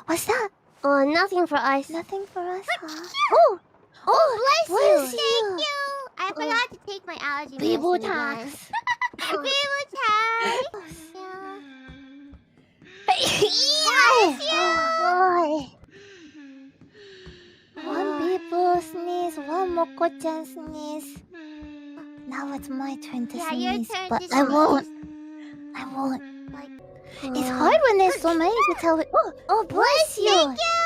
What's that? Oh, nothing for us. Nothing for us. Oh! Oh, bless you! Thank you! I forgot to take my allergy Biboo medicine again. tax. Biboo tax! Boy. One Biboo sneeze, one Moco-chan sneeze. Now it's my turn to Yeah, sneeze, your turn but to I sneeze. won't. I won't. Like, It's hard when there's so many to tell. Oh, oh, bless you! Thank you.